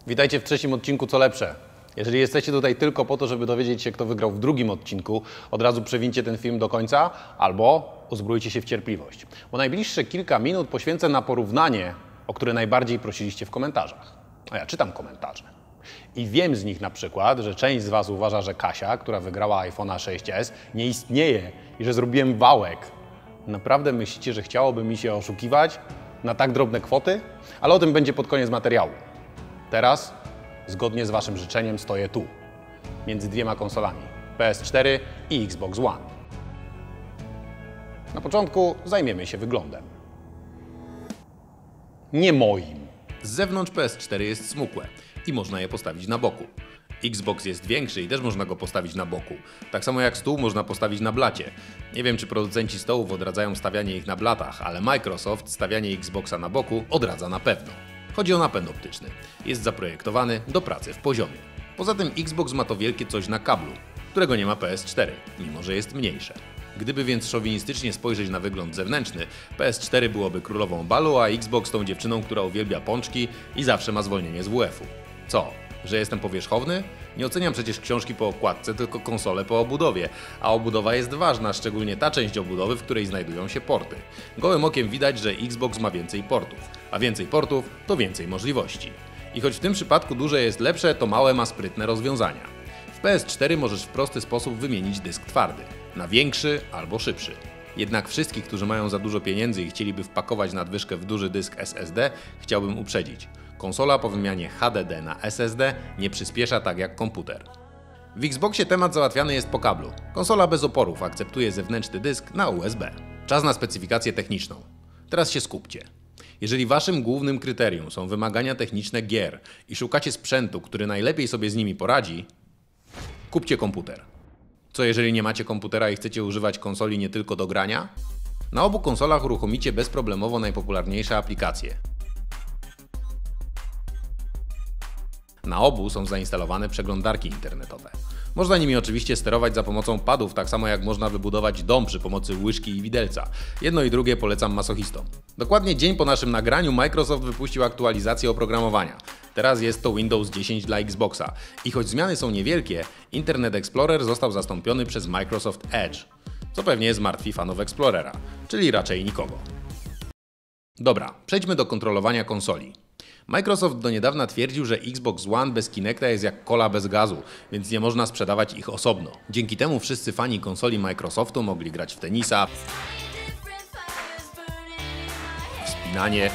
Witajcie w trzecim odcinku Co Lepsze. Jeżeli jesteście tutaj tylko po to, żeby dowiedzieć się, kto wygrał w drugim odcinku, od razu przewincie ten film do końca albo uzbrójcie się w cierpliwość. Bo najbliższe kilka minut poświęcę na porównanie, o które najbardziej prosiliście w komentarzach. A ja czytam komentarze. I wiem z nich na przykład, że część z Was uważa, że Kasia, która wygrała iPhone'a 6s, nie istnieje i że zrobiłem wałek. Naprawdę myślicie, że chciałoby mi się oszukiwać na tak drobne kwoty? Ale o tym będzie pod koniec materiału. Teraz, zgodnie z Waszym życzeniem, stoję tu, między dwiema konsolami, PS4 i Xbox One. Na początku zajmiemy się wyglądem. Nie moim. Z zewnątrz PS4 jest smukłe i można je postawić na boku. Xbox jest większy i też można go postawić na boku. Tak samo jak stół można postawić na blacie. Nie wiem, czy producenci stołów odradzają stawianie ich na blatach, ale Microsoft stawianie Xboxa na boku odradza na pewno. Chodzi o napęd optyczny. Jest zaprojektowany do pracy w poziomie. Poza tym Xbox ma to wielkie coś na kablu, którego nie ma PS4, mimo że jest mniejsze. Gdyby więc szowinistycznie spojrzeć na wygląd zewnętrzny, PS4 byłoby królową balu, a Xbox tą dziewczyną, która uwielbia pączki i zawsze ma zwolnienie z WF-u. Co? Że jestem powierzchowny? Nie oceniam przecież książki po okładce, tylko konsolę po obudowie. A obudowa jest ważna, szczególnie ta część obudowy, w której znajdują się porty. Gołym okiem widać, że Xbox ma więcej portów, a więcej portów to więcej możliwości. I choć w tym przypadku duże jest lepsze, to małe ma sprytne rozwiązania. W PS4 możesz w prosty sposób wymienić dysk twardy na większy albo szybszy. Jednak wszystkich, którzy mają za dużo pieniędzy i chcieliby wpakować nadwyżkę w duży dysk SSD, chciałbym uprzedzić. Konsola po wymianie HDD na SSD nie przyspiesza tak jak komputer. W Xboxie temat załatwiany jest po kablu. Konsola bez oporów akceptuje zewnętrzny dysk na USB. Czas na specyfikację techniczną. Teraz się skupcie. Jeżeli waszym głównym kryterium są wymagania techniczne gier i szukacie sprzętu, który najlepiej sobie z nimi poradzi, kupcie komputer. Co jeżeli nie macie komputera i chcecie używać konsoli nie tylko do grania? Na obu konsolach uruchomicie bezproblemowo najpopularniejsze aplikacje. Na obu są zainstalowane przeglądarki internetowe. Można nimi oczywiście sterować za pomocą padów, tak samo jak można wybudować dom przy pomocy łyżki i widelca. Jedno i drugie polecam masochistom. Dokładnie dzień po naszym nagraniu Microsoft wypuścił aktualizację oprogramowania. Teraz jest to Windows 10 dla Xboxa. I choć zmiany są niewielkie, Internet Explorer został zastąpiony przez Microsoft Edge, co pewnie zmartwi fanów Explorera, czyli raczej nikogo. Dobra, przejdźmy do kontrolowania konsoli. Microsoft do niedawna twierdził, że Xbox One bez Kinecta jest jak cola bez gazu, więc nie można sprzedawać ich osobno. Dzięki temu wszyscy fani konsoli Microsoftu mogli grać w tenisa, wspinanie,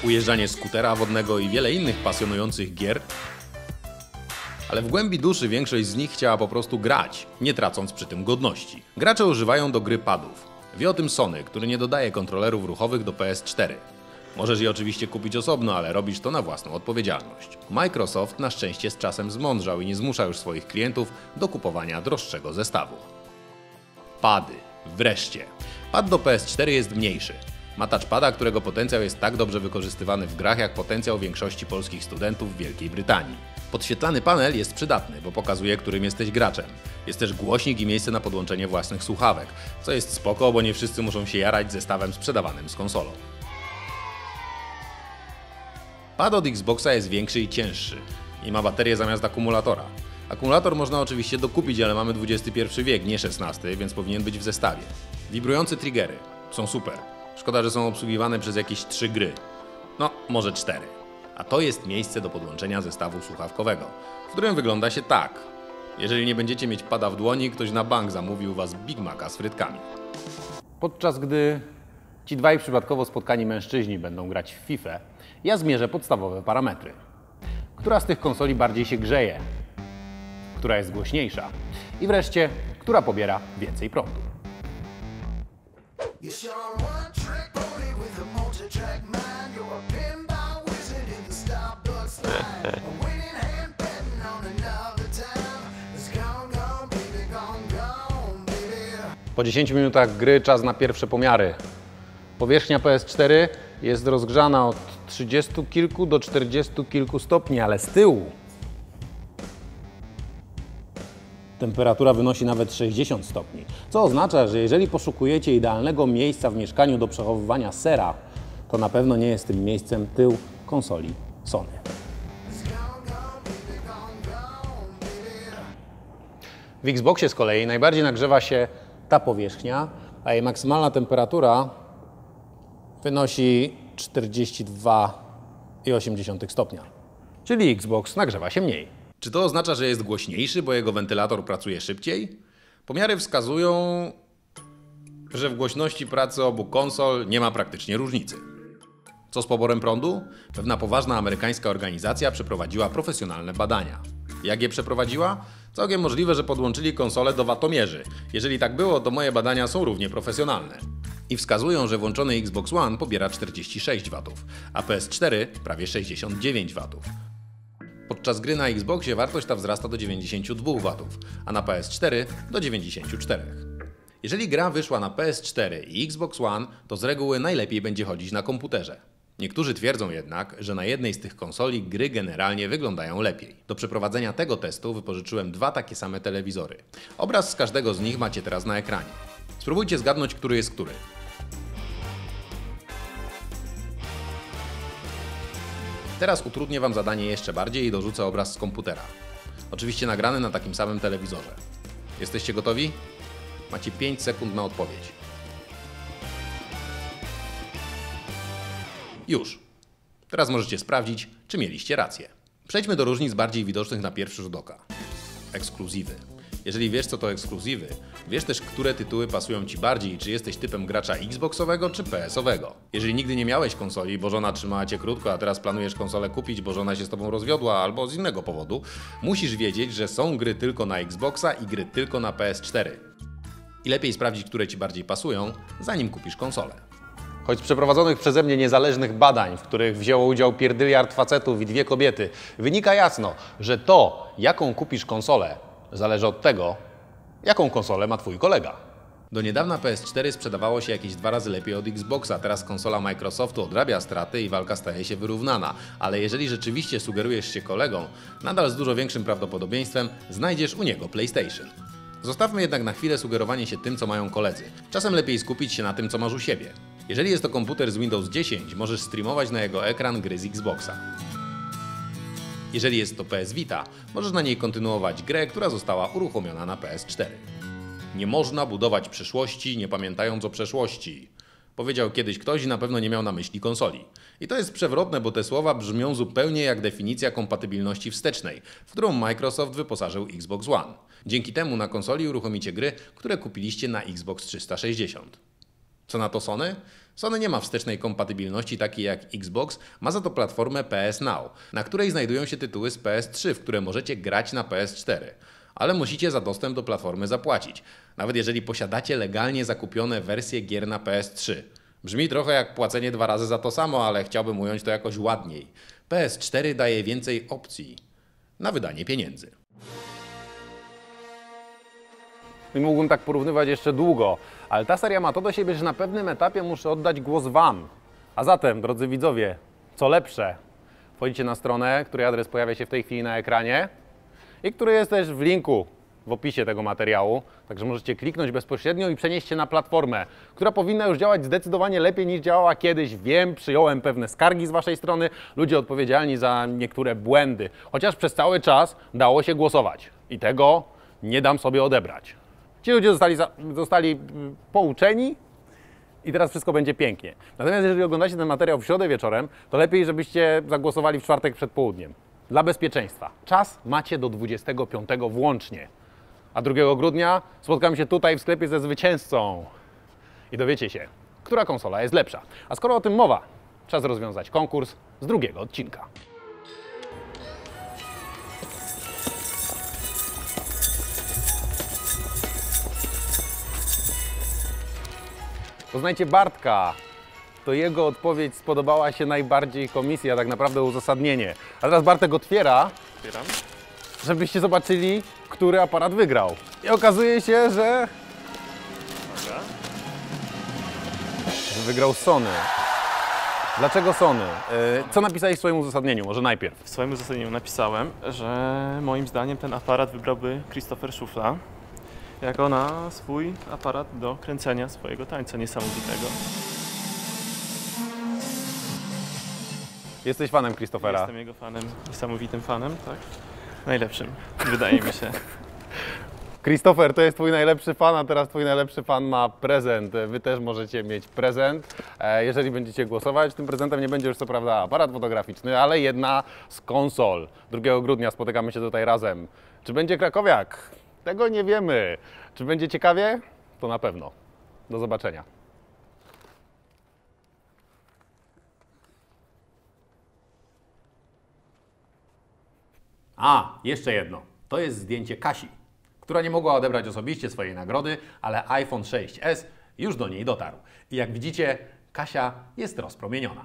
ujeżdżanie skutera wodnego i wiele innych pasjonujących gier. Ale w głębi duszy większość z nich chciała po prostu grać, nie tracąc przy tym godności. Gracze używają do gry padów. Wie o tym Sony, który nie dodaje kontrolerów ruchowych do PS4. Możesz je oczywiście kupić osobno, ale robisz to na własną odpowiedzialność. Microsoft na szczęście z czasem zmądrzał i nie zmusza już swoich klientów do kupowania droższego zestawu. Pady. Wreszcie. Pad do PS4 jest mniejszy. Ma touchpada, którego potencjał jest tak dobrze wykorzystywany w grach, jak potencjał większości polskich studentów w Wielkiej Brytanii. Podświetlany panel jest przydatny, bo pokazuje, którym jesteś graczem. Jest też głośnik i miejsce na podłączenie własnych słuchawek, co jest spoko, bo nie wszyscy muszą się jarać zestawem sprzedawanym z konsolą. Pad od Xboxa jest większy i cięższy i ma baterię zamiast akumulatora. Akumulator można oczywiście dokupić, ale mamy XXI wiek, nie XVI, więc powinien być w zestawie. Wibrujące triggery są super. Szkoda, że są obsługiwane przez jakieś 3 gry. No, może 4. A to jest miejsce do podłączenia zestawu słuchawkowego, w którym wygląda się tak. Jeżeli nie będziecie mieć pada w dłoni, ktoś na bank zamówił u was Big Maca z frytkami. Podczas gdy ci dwaj przypadkowo spotkani mężczyźni będą grać w FIFA, ja zmierzę podstawowe parametry. Która z tych konsoli bardziej się grzeje? Która jest głośniejsza? I wreszcie, która pobiera więcej prądu? Po 10 minutach gry czas na pierwsze pomiary. Powierzchnia PS4 jest rozgrzana od 30 kilku do 40 kilku stopni, ale z tyłu temperatura wynosi nawet 60 stopni, co oznacza, że jeżeli poszukujecie idealnego miejsca w mieszkaniu do przechowywania sera, to na pewno nie jest tym miejscem tył konsoli Sony. W Xboxie z kolei najbardziej nagrzewa się ta powierzchnia, a jej maksymalna temperatura wynosi 42,8 stopnia. Czyli Xbox nagrzewa się mniej. Czy to oznacza, że jest głośniejszy, bo jego wentylator pracuje szybciej? Pomiary wskazują, że w głośności pracy obu konsol nie ma praktycznie różnicy. Co z poborem prądu? Pewna poważna amerykańska organizacja przeprowadziła profesjonalne badania. Jak je przeprowadziła? Całkiem możliwe, że podłączyli konsolę do watomierzy. Jeżeli tak było, to moje badania są równie profesjonalne. I wskazują, że włączony Xbox One pobiera 46 W, a PS4 prawie 69 W. Podczas gry na Xboxie wartość ta wzrasta do 92 W, a na PS4 do 94. Jeżeli gra wyszła na PS4 i Xbox One, to z reguły najlepiej będzie chodzić na komputerze. Niektórzy twierdzą jednak, że na jednej z tych konsoli gry generalnie wyglądają lepiej. Do przeprowadzenia tego testu wypożyczyłem dwa takie same telewizory. Obraz z każdego z nich macie teraz na ekranie. Spróbujcie zgadnąć, który jest który. Teraz utrudnię Wam zadanie jeszcze bardziej i dorzucę obraz z komputera. Oczywiście nagrany na takim samym telewizorze. Jesteście gotowi? Macie 5 sekund na odpowiedź. Już. Teraz możecie sprawdzić, czy mieliście rację. Przejdźmy do różnic bardziej widocznych na pierwszy rzut oka. Ekskluzywy. Jeżeli wiesz, co to ekskluzywy, wiesz też, które tytuły pasują Ci bardziej i czy jesteś typem gracza Xboxowego czy PS-owego. Jeżeli nigdy nie miałeś konsoli, bo żona trzymała Cię krótko, a teraz planujesz konsolę kupić, bo żona się z Tobą rozwiodła albo z innego powodu, musisz wiedzieć, że są gry tylko na Xboxa i gry tylko na PS4. I lepiej sprawdzić, które Ci bardziej pasują, zanim kupisz konsolę. Choć z przeprowadzonych przeze mnie niezależnych badań, w których wzięło udział pierdyliard facetów i 2 kobiety, wynika jasno, że to, jaką kupisz konsolę, zależy od tego, jaką konsolę ma Twój kolega. Do niedawna PS4 sprzedawało się jakieś 2 razy lepiej od Xboxa, teraz konsola Microsoftu odrabia straty i walka staje się wyrównana. Ale jeżeli rzeczywiście sugerujesz się kolegą, nadal z dużo większym prawdopodobieństwem znajdziesz u niego PlayStation. Zostawmy jednak na chwilę sugerowanie się tym, co mają koledzy. Czasem lepiej skupić się na tym, co masz u siebie. Jeżeli jest to komputer z Windows 10, możesz streamować na jego ekran gry z Xboxa. Jeżeli jest to PS Vita, możesz na niej kontynuować grę, która została uruchomiona na PS4. Nie można budować przyszłości, nie pamiętając o przeszłości. Powiedział kiedyś ktoś i na pewno nie miał na myśli konsoli. I to jest przewrotne, bo te słowa brzmią zupełnie jak definicja kompatybilności wstecznej, w którą Microsoft wyposażył Xbox One. Dzięki temu na konsoli uruchomicie gry, które kupiliście na Xbox 360. Co na to Sony? Sony nie ma wstecznej kompatybilności takiej jak Xbox, ma za to platformę PS Now, na której znajdują się tytuły z PS3, w które możecie grać na PS4. Ale musicie za dostęp do platformy zapłacić, nawet jeżeli posiadacie legalnie zakupione wersje gier na PS3. Brzmi trochę jak płacenie 2 razy za to samo, ale chciałbym ująć to jakoś ładniej. PS4 daje więcej opcji na wydanie pieniędzy. I mógłbym tak porównywać jeszcze długo, ale ta seria ma to do siebie, że na pewnym etapie muszę oddać głos Wam. A zatem, drodzy widzowie, co lepsze, wchodzicie na stronę, której adres pojawia się w tej chwili na ekranie i który jest też w linku w opisie tego materiału, także możecie kliknąć bezpośrednio i przenieść się na platformę, która powinna już działać zdecydowanie lepiej niż działała kiedyś. Wiem, przyjąłem pewne skargi z Waszej strony, ludzie odpowiedzialni za niektóre błędy, chociaż przez cały czas dało się głosować i tego nie dam sobie odebrać. Ci ludzie zostali pouczeni i teraz wszystko będzie pięknie. Natomiast jeżeli oglądacie ten materiał w środę wieczorem, to lepiej, żebyście zagłosowali w czwartek przed południem. Dla bezpieczeństwa. Czas macie do 25 włącznie. A 2 grudnia spotkamy się tutaj w sklepie ze zwycięzcą i dowiecie się, która konsola jest lepsza. A skoro o tym mowa, czas rozwiązać konkurs z 2 odcinka. Poznajcie Bartka. To jego odpowiedź spodobała się najbardziej komisji, a tak naprawdę uzasadnienie. A teraz Bartek otwiera, żebyście zobaczyli, który aparat wygrał. I okazuje się, że wygrał Sony. Dlaczego Sony? Co napisałeś w swoim uzasadnieniu? Może najpierw. W swoim uzasadnieniu napisałem, że moim zdaniem ten aparat wybrałby Christopher Schufla jako na swój aparat do kręcenia swojego tańca niesamowitego. Jesteś fanem Christophera. Jestem jego fanem, niesamowitym fanem, tak? Najlepszym, wydaje mi się. Christopher, to jest twój najlepszy fan, a teraz twój najlepszy fan ma prezent. Wy też możecie mieć prezent. Jeżeli będziecie głosować, tym prezentem nie będzie już co prawda aparat fotograficzny, ale jedna z konsol. 2 grudnia spotykamy się tutaj razem. Czy będzie krakowiak? Tego nie wiemy. Czy będzie ciekawie? To na pewno. Do zobaczenia. A, jeszcze jedno. To jest zdjęcie Kasi, która nie mogła odebrać osobiście swojej nagrody, ale iPhone 6s już do niej dotarł. I jak widzicie, Kasia jest rozpromieniona.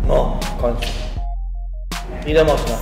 No, w końcu. Ile można?